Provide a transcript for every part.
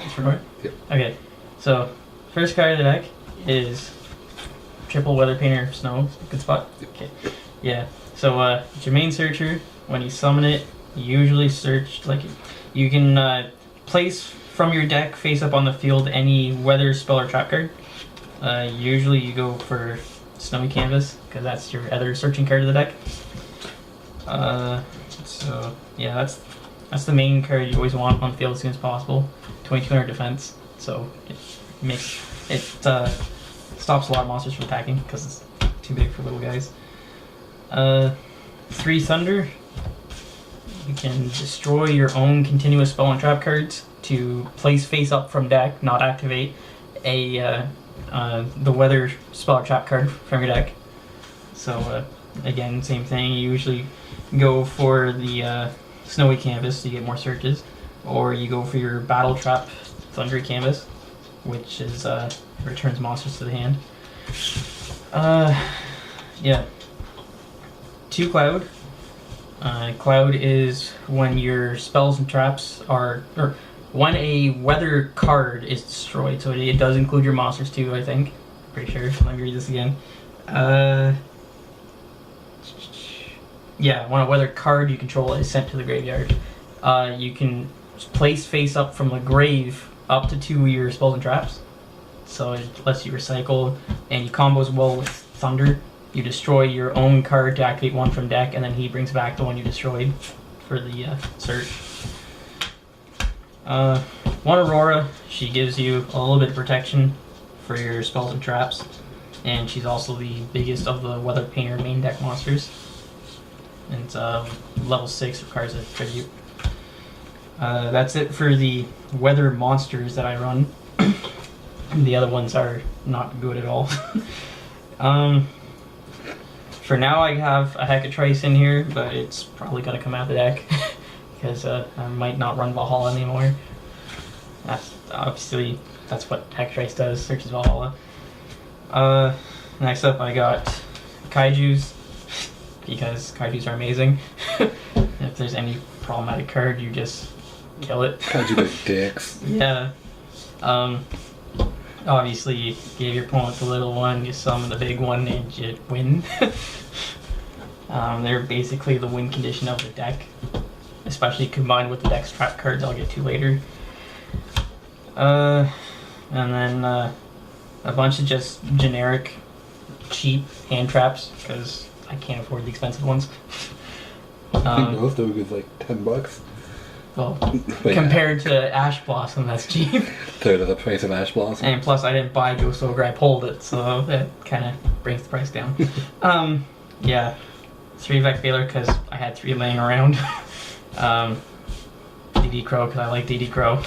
It's recording? Yep. Okay, so first card of the deck is Triple Weather Painter Snow. Good spot? Yep. Okay. Yeah, so it's your main searcher. When you summon it, you usually search, like, you can place from your deck face up on the field any weather spell or trap card. Usually you go for Snowy Canvas, because that's your other searching card of the deck. So yeah, that's the main card you always want on the field as soon as possible. 2200 defense, so it stops a lot of monsters from attacking because it's too big for little guys. 3 Thunder. You can destroy your own continuous spell and trap cards to place face up from deck, not activate the weather spell or trap card from your deck. So again, same thing. You usually go for the Snowy Canvas to get more searches, or you go for your Battle Trap Thundery Canvas, which is returns monsters to the hand. Yeah. 2 Cloud. Cloud is when your spells and traps are, or when a weather card is destroyed. So it does include your monsters too, I think. Pretty sure. Let me read this again. Yeah, when a weather card you control is sent to the graveyard, you can place face up from the grave up to 2 of your spells and traps. So it lets you recycle, and you combos well with Thunder. You destroy your own card to activate one from deck, and then he brings back the one you destroyed for the search. 1 Aurora, she gives you a little bit of protection for your spells and traps, and she's also the biggest of the Weather Painter main deck monsters. And it's level 6, requires a tribute. That's it for the weather monsters that I run. The other ones are not good at all. For now I have a Hecatrice in here, but it's probably going to come out of the deck because I might not run Valhalla anymore. Obviously that's what Hecatrice does, searches Valhalla. Next up I got Kaijus, because Kaijus are amazing. If there's any problematic card, you just kill it. Kaiju are dicks. Yeah. Obviously, you give your opponent the little one, you summon the big one, and you win. They're basically the win condition of the deck, especially combined with the deck's trap cards I'll get to later. And then a bunch of just generic, cheap hand traps, because I can't afford the expensive ones. I think most of them is like $10. Well, But compared to Ash Blossom, that's cheap. third of the price of Ash Blossom. And plus, I didn't buy Ghost Ogre, I pulled it, so that kind of brings the price down. Yeah, 3 Vec Veiler because I had 3 laying around. DD Crow because I like DD Crow.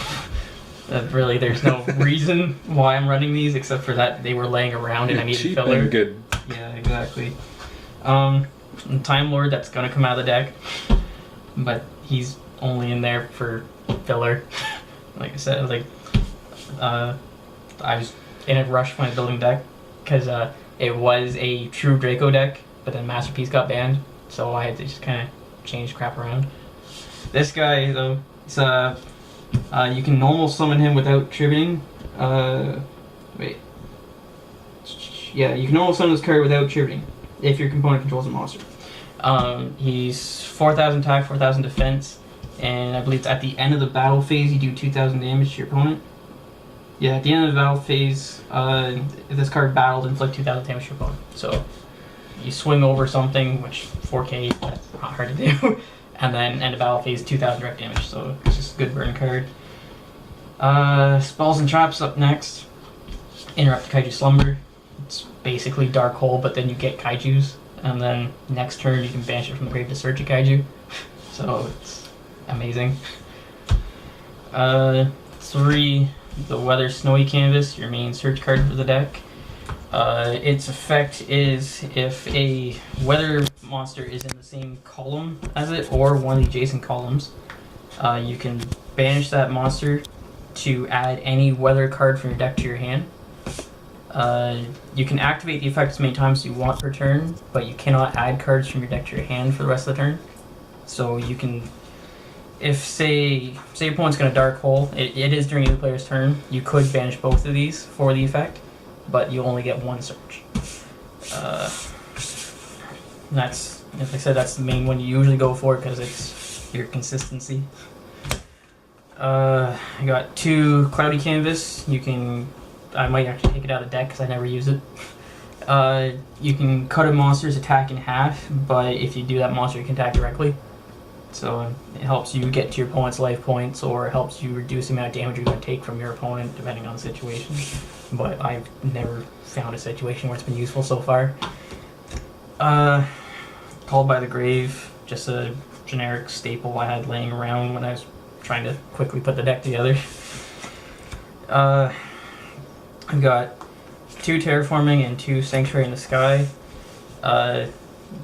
Really, there's no reason why I'm running these except for that they were laying around and I needed cheap filler. and good. Yeah, exactly. And Time Lord, that's gonna come out of the deck, but he's only in there for filler. Like I said, like I was in a rush when I was building deck because it was a true Draco deck, but then Masterpiece got banned, so I had to just kind of change crap around. This guy though, it's you can normal summon him without tributing. Wait. Yeah, you can normal summon this card without tributing if your component controls a monster. He's 4,000 attack, 4,000 defense. And I believe it's at the end of the battle phase you do 2,000 damage to your opponent. Yeah, at the end of the battle phase, if this card battled, inflict 2,000 damage to your opponent. So you swing over something, which 4k, that's not hard to do. And then end of battle phase, 2,000 direct damage. So it's just a good burn card. Spells and Traps up next. Interrupt Kaiju Slumber. It's basically Dark Hole, but then you get Kaijus. And then next turn you can banish it from the grave to search a Kaiju. So it's amazing. 3, the Weather Snowy Canvas, your main search card for the deck. Its effect is if a weather monster is in the same column as it or one of the adjacent columns, you can banish that monster to add any weather card from your deck to your hand. You can activate the effect as many times as you want per turn, but you cannot add cards from your deck to your hand for the rest of the turn. So you can if say your opponent's gonna Dark Hole, it is during either player's turn. You could banish both of these for the effect, but you only get one search. That's, like I said, that's the main one you usually go for because it's your consistency. I got 2 Cloudy Canvas. I might actually take it out of the deck because I never use it. You can cut a monster's attack in half, but if you do that, monster can attack directly. So it helps you get to your opponent's life points, or it helps you reduce the amount of damage you're going to take from your opponent, depending on the situation. But I've never found a situation where it's been useful so far. Called by the Grave, just a generic staple I had laying around when I was trying to quickly put the deck together. I've got 2 Terraforming and 2 Sanctuary in the Sky.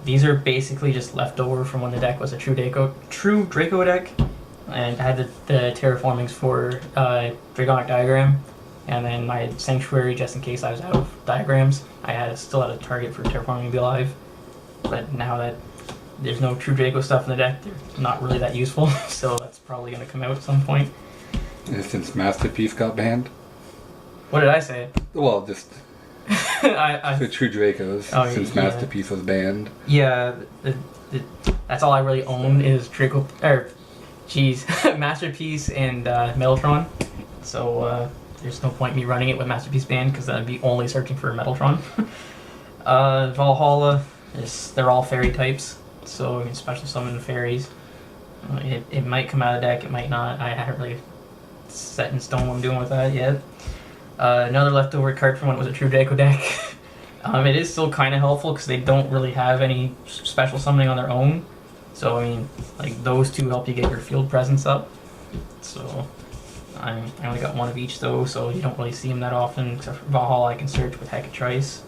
These are basically just leftover from when the deck was a true Draco deck, and I had the Terraformings for Dragonic Diagram, and then I had Sanctuary just in case I was out of diagrams. I still had a target for Terraforming to be alive, but now that there's no true Draco stuff in the deck, they're not really that useful, so that's probably going to come out at some point. And since Masterpiece got banned? What did I say? Well, just the true Dracos, since Masterpiece was banned. Yeah, that's all I really own is Draco, Masterpiece and Metaltron. So there's no point in me running it with Masterpiece banned because I'd be only searching for Metaltron. Valhalla, they're all fairy types, so you can special summon fairies. It might come out of the deck, it might not. I haven't really set in stone what I'm doing with that yet. Another leftover card from when it was a true Draco deck. It is still kind of helpful because they don't really have any special summoning on their own. So, I mean, like, those 2 help you get your field presence up. So, I only got 1 of each, though, so you don't really see them that often. Except for Valhalla, I can search with Hecatrice.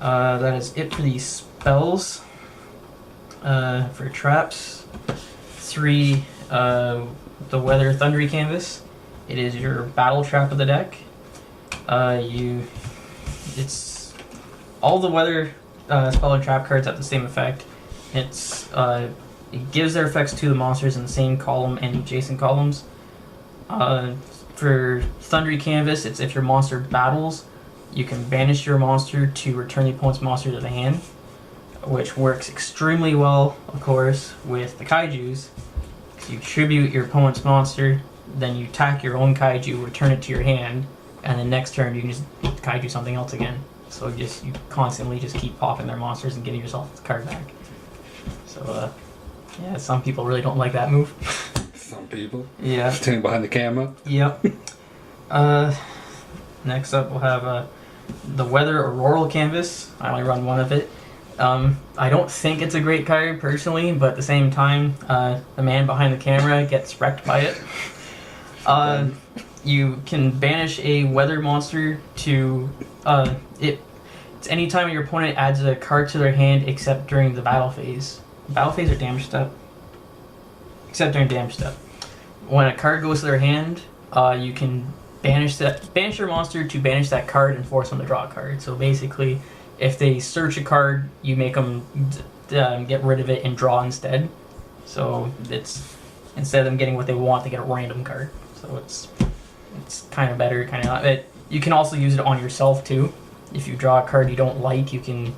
That is it for these spells. For traps, 3, the Weather Thundery Canvas. It is your battle trap of the deck. It's all the weather spell and trap cards have the same effect. It gives their effects to the monsters in the same column and adjacent columns. For Thundery Canvas, it's if your monster battles, you can banish your monster to return the opponent's monster to the hand, which works extremely well, of course, with the Kaijus. You tribute your opponent's monster, then you attack your own Kaiju, return it to your hand, and then next turn you can just Kaiju something else again. So you constantly just keep popping their monsters and getting yourself the card back. So yeah, some people really don't like that move. Some people. Yeah. Standing behind the camera. Yep. Next up we'll have the Weather Auroral Canvas. I only run 1 of it. I don't think it's a great card personally, but at the same time, the man behind the camera gets wrecked by it. You can banish a weather monster to it's any time your opponent adds a card to their hand except during the battle phase. Battle phase or damage step? Except during damage step. When a card goes to their hand, you can banish your monster to banish that card and force them to draw a card. So basically, if they search a card, you make them get rid of it and draw instead. So it's instead of them getting what they want, they get a random card. So it's kind of better, kind of not. You can also use it on yourself too. If you draw a card you don't like, you can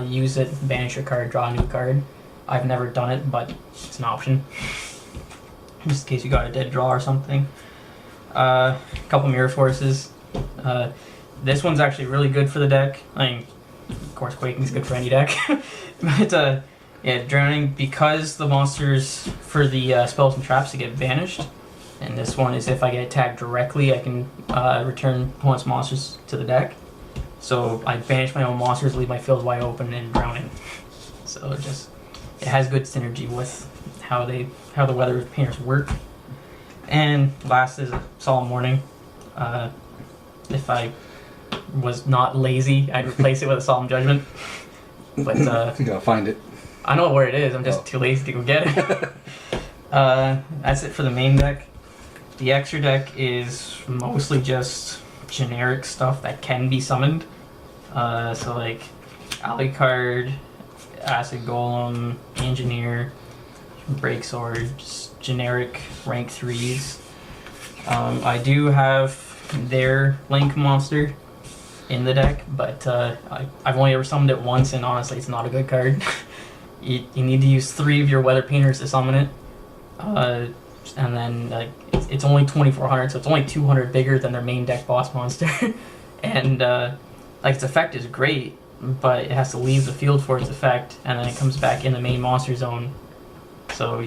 use it, banish your card, draw a new card. I've never done it, but it's an option. Just in case you got a dead draw or something. A couple Mirror Forces. This one's actually really good for the deck. I mean, of course, Quaking's good for any deck. But yeah, Drowning, because the monsters for the spells and traps to get banished. And this one is if I get attacked directly, I can return opponent's monsters to the deck. So I banish my own monsters, leave my fields wide open, and Drowning. So it has good synergy with how the weather painters work. And last is a Solemn Warning. If I was not lazy, I'd replace it with a Solemn Judgment. But you gotta find it. I know where it is. I'm just too lazy to go get it. That's it for the main deck. The extra deck is mostly just generic stuff that can be summoned. So like Alucard, Acid Golem, Engineer, break swords, generic rank 3s. I do have their Link monster in the deck, but I've only ever summoned it once, and honestly, it's not a good card. you need to use 3 of your Weather Painters to summon it, and then it's only 2400, so it's only 200 bigger than their main deck boss monster, and its effect is great, but it has to leave the field for its effect, and then it comes back in the main monster zone, so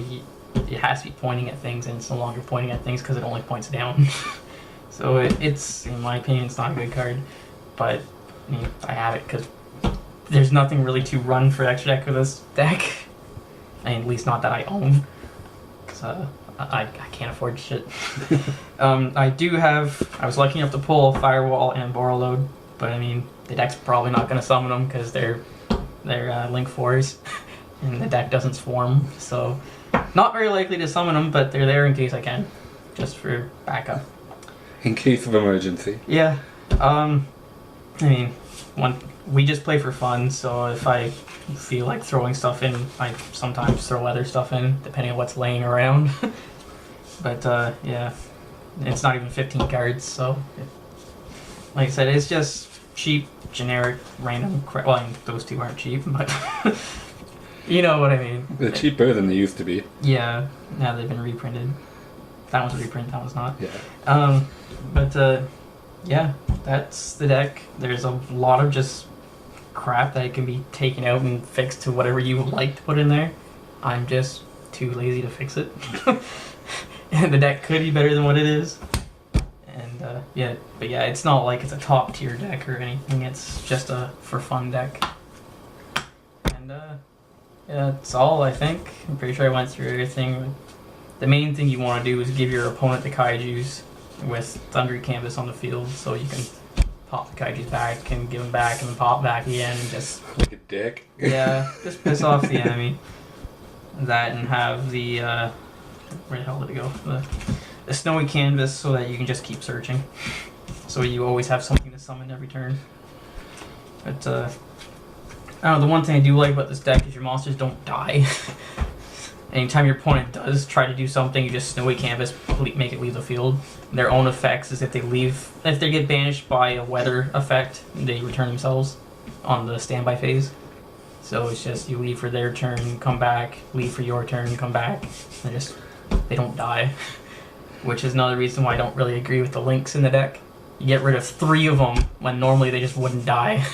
it has to be pointing at things, and it's no longer pointing at things because it only points down. So it's, in my opinion, it's not a good card, but I mean, I have it because there's nothing really to run for extra deck with this deck. I mean, at least not that I own, because I can't afford shit. I was lucky enough to pull Firewall and Borreload, but I mean, the deck's probably not going to summon them because they're Link 4s, and the deck doesn't swarm, so not very likely to summon them, but they're there in case I can, just for backup. In case of emergency. Yeah. I mean, we just play for fun, so if I feel like throwing stuff in, I sometimes throw other stuff in, depending on what's laying around. But, yeah. It's not even 15 cards, so... like I said, it's just cheap, generic, random crap. Well, I mean, those two aren't cheap, but... you know what I mean. They're cheaper than they used to be. Yeah. Now they've been reprinted. That one's a reprint, that one's not. Yeah. But, yeah, that's the deck. There's a lot of just crap that can be taken out and fixed to whatever you would like to put in there. I'm just too lazy to fix it. And the deck could be better than what it is. And, yeah, but yeah, it's not like it's a top tier deck or anything. It's just a for fun deck. And, yeah, that's all, I think. I'm pretty sure I went through everything. The main thing you want to do is give your opponent the kaijus with Thundry Canvas on the field, so you can pop the kaijus back and give them back and then pop back again and just... like a dick. Yeah, just piss off the enemy. That and have the... where the hell did it go? The Snowy Canvas so that you can just keep searching. So you always have something to summon every turn. But, I don't know, the one thing I do like about this deck is your monsters don't die. Anytime your opponent does try to do something, you just Snowy Canvas, make it leave the field. Their own effects is if they get banished by a weather effect, they return themselves on the standby phase. So it's just you leave for their turn, come back, leave for your turn, come back. They don't die. Which is another reason why I don't really agree with the links in the deck. You get rid of 3 of them when normally they just wouldn't die.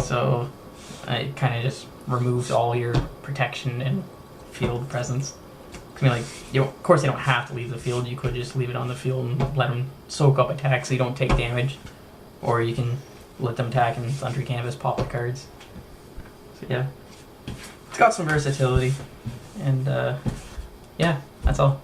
So it kind of just removes all your protection and field presence. I mean, like, of course they don't have to leave the field. You could just leave it on the field and let them soak up attacks so you don't take damage. Or you can let them attack and Thundry Canvas pop the cards. So yeah, it's got some versatility. And yeah, that's all.